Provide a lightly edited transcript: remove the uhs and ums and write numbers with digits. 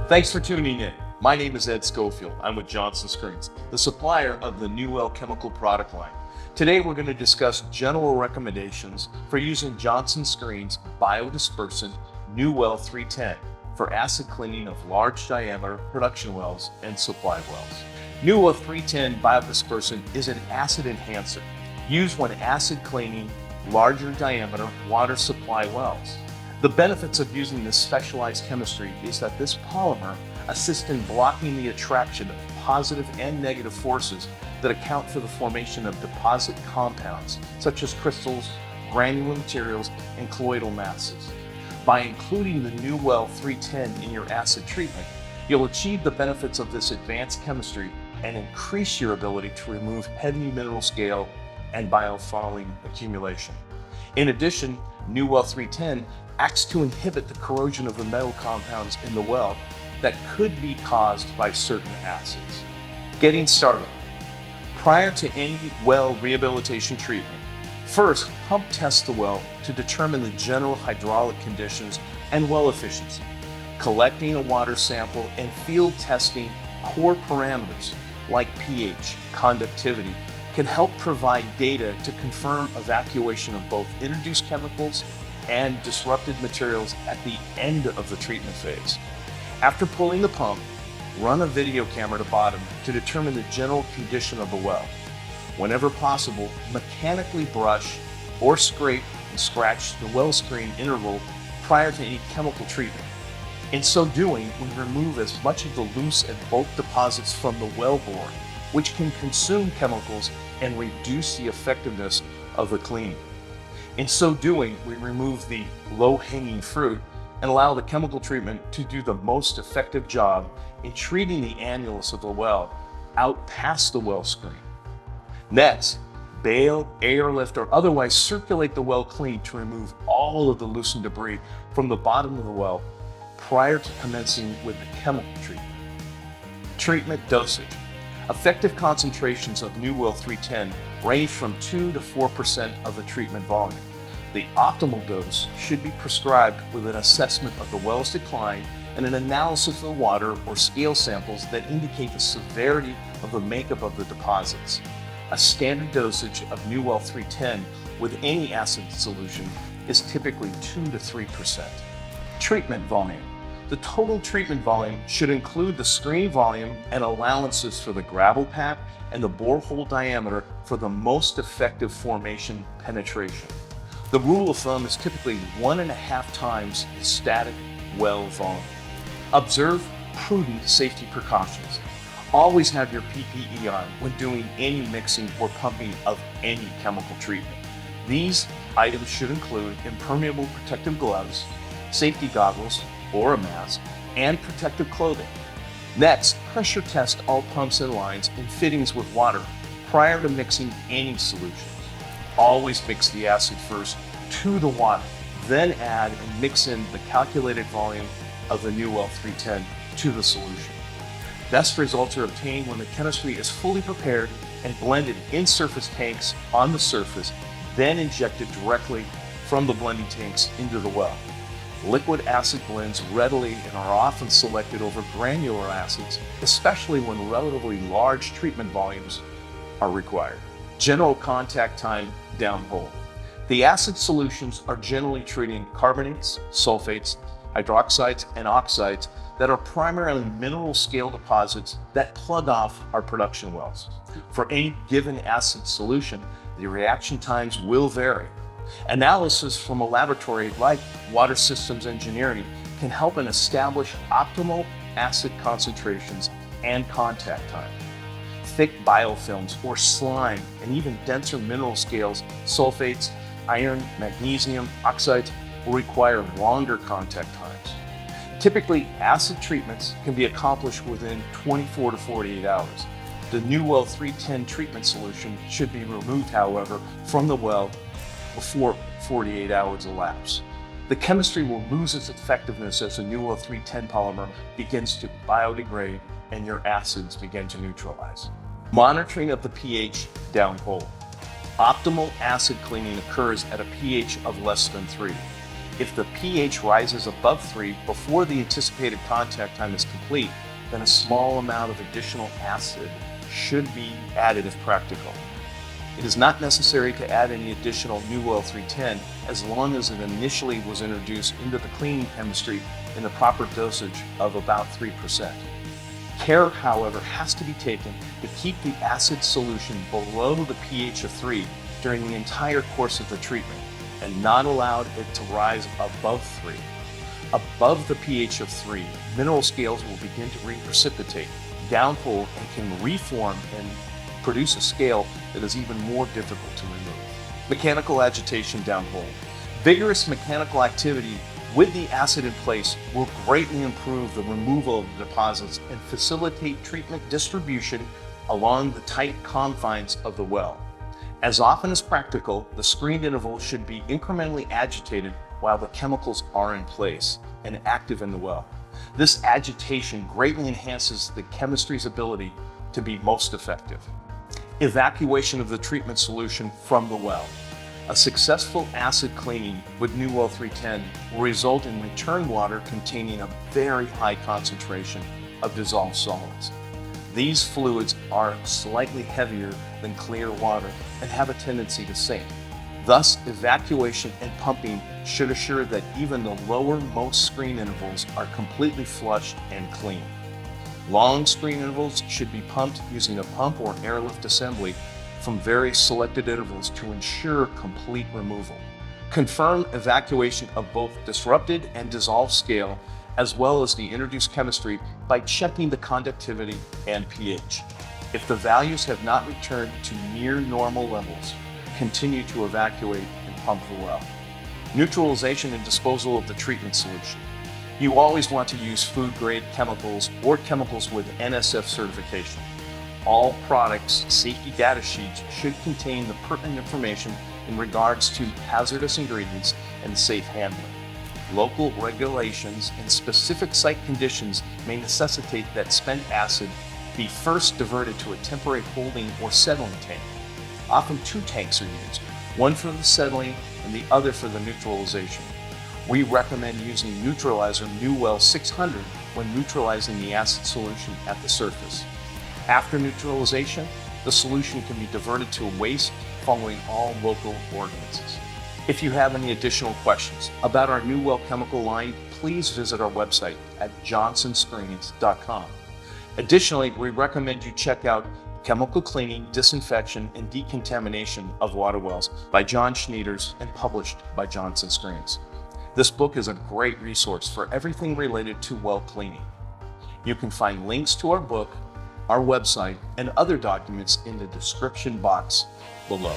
Thanks for tuning in. My name is Ed Schofield. I'm with Johnson Screens, the supplier of the Newell chemical product line. Today we're going to discuss general recommendations for using Johnson Screens Bio Dispersant Newell 310 for acid cleaning of large diameter production wells and supply wells. Newell 310 Bio Dispersant is an acid enhancer used when acid cleaning larger diameter water supply wells. The benefits of using this specialized chemistry is that this polymer assists in blocking the attraction of positive and negative forces that account for the formation of deposit compounds, such as crystals, granular materials, and colloidal masses. By including the Newell 310 in your acid treatment, you'll achieve the benefits of this advanced chemistry and increase your ability to remove heavy mineral scale and biofouling accumulation. In addition, Newell 310 acts to inhibit the corrosion of the metal compounds in the well that could be caused by certain acids. Getting started. Prior to any well rehabilitation treatment, first pump test the well to determine the general hydraulic conditions and well efficiency. Collecting a water sample and field testing core parameters like pH, conductivity, can help provide data to confirm evacuation of both introduced chemicals and disrupted materials at the end of the treatment phase. After pulling the pump, run a video camera to bottom to determine the general condition of the well. Whenever possible, mechanically brush or scrape and scratch the well screen interval prior to any chemical treatment. In so doing, we remove as much of the loose and bulk deposits from the wellbore, which can consume chemicals and reduce the effectiveness of the cleaning. In so doing, we remove the low-hanging fruit and allow the chemical treatment to do the most effective job in treating the annulus of the well out past the well screen. Next, bale, airlift, or otherwise circulate the well clean to remove all of the loosened debris from the bottom of the well prior to commencing with the chemical treatment. Treatment dosage. Effective concentrations of Newell 310 range from 2 to 4% of the treatment volume. The optimal dose should be prescribed with an assessment of the well's decline and an analysis of the water or scale samples that indicate the severity of the makeup of the deposits. A standard dosage of Newell 310 with any acid solution is typically 2 to 3%. Treatment volume. The total treatment volume should include the screen volume and allowances for the gravel pack and the borehole diameter for the most effective formation penetration. The rule of thumb is typically 1.5 times the static well volume. Observe prudent safety precautions. Always have your PPE on when doing any mixing or pumping of any chemical treatment. These items should include impermeable protective gloves, safety goggles, or a mask, and protective clothing. Next, pressure test all pumps and lines and fittings with water prior to mixing any solutions. Always mix the acid first to the water, then add and mix in the calculated volume of the Newell 310 to the solution. Best results are obtained when the chemistry is fully prepared and blended in surface tanks on the surface, then injected directly from the blending tanks into the well. Liquid acid blends readily and are often selected over granular acids, especially when relatively large treatment volumes are required. General contact time downhole. The acid solutions are generally treating carbonates, sulfates, hydroxides, and oxides that are primarily mineral scale deposits that plug off our production wells. For any given acid solution, the reaction times will vary. Analysis from a laboratory like Water Systems Engineering can help in establish optimal acid concentrations and contact time. Thick biofilms or slime and even denser mineral scales, sulfates, iron, magnesium, oxides will require longer contact times. Typically, acid treatments can be accomplished within 24 to 48 hours. The Newell 310 treatment solution should be removed, however, from the well before 48 hours elapse. The chemistry will lose its effectiveness as the Newell 310 polymer begins to biodegrade and your acids begin to neutralize. Monitoring of the pH downhole. Optimal acid cleaning occurs at a pH of less than 3. If the pH rises above 3 before the anticipated contact time is complete, then a small amount of additional acid should be added if practical. It is not necessary to add any additional New Well 310 as long as it initially was introduced into the cleaning chemistry in the proper dosage of about 3%. Care, however, has to be taken to keep the acid solution below the pH of 3 during the entire course of the treatment and not allow it to rise above 3. Above the pH of 3, mineral scales will begin to reprecipitate, downhole, and can reform and produce a scale that is even more difficult to remove. Mechanical agitation downhole. Vigorous mechanical activity with the acid in place will greatly improve the removal of the deposits and facilitate treatment distribution along the tight confines of the well. As often as practical, the screened interval should be incrementally agitated while the chemicals are in place and active in the well. This agitation greatly enhances the chemistry's ability to be most effective. Evacuation of the treatment solution from the well. A successful acid cleaning with New Well 310 will result in return water containing a very high concentration of dissolved solids. These fluids are slightly heavier than clear water and have a tendency to sink. Thus, evacuation and pumping should assure that even the lowermost screen intervals are completely flushed and clean. Long screen intervals should be pumped using a pump or airlift assembly from very selected intervals to ensure complete removal. Confirm evacuation of both disrupted and dissolved scale, as well as the introduced chemistry by checking the conductivity and pH. If the values have not returned to near normal levels, continue to evacuate and pump the well. Neutralization and disposal of the treatment solution. You always want to use food-grade chemicals or chemicals with NSF certification. All products' safety data sheets should contain the pertinent information in regards to hazardous ingredients and safe handling. Local regulations and specific site conditions may necessitate that spent acid be first diverted to a temporary holding or settling tank. Often 2 tanks are used, one for the settling and the other for the neutralization. We recommend using neutralizer New Well 600 when neutralizing the acid solution at the surface. After neutralization, the solution can be diverted to a waste following all local ordinances. If you have any additional questions about our New Well chemical line, please visit our website at johnsonscreens.com. Additionally, we recommend you check out Chemical Cleaning, Disinfection, and Decontamination of Water Wells by John Schneiders and published by Johnson Screens. This book is a great resource for everything related to well cleaning. You can find links to our book, our website, and other documents in the description box below.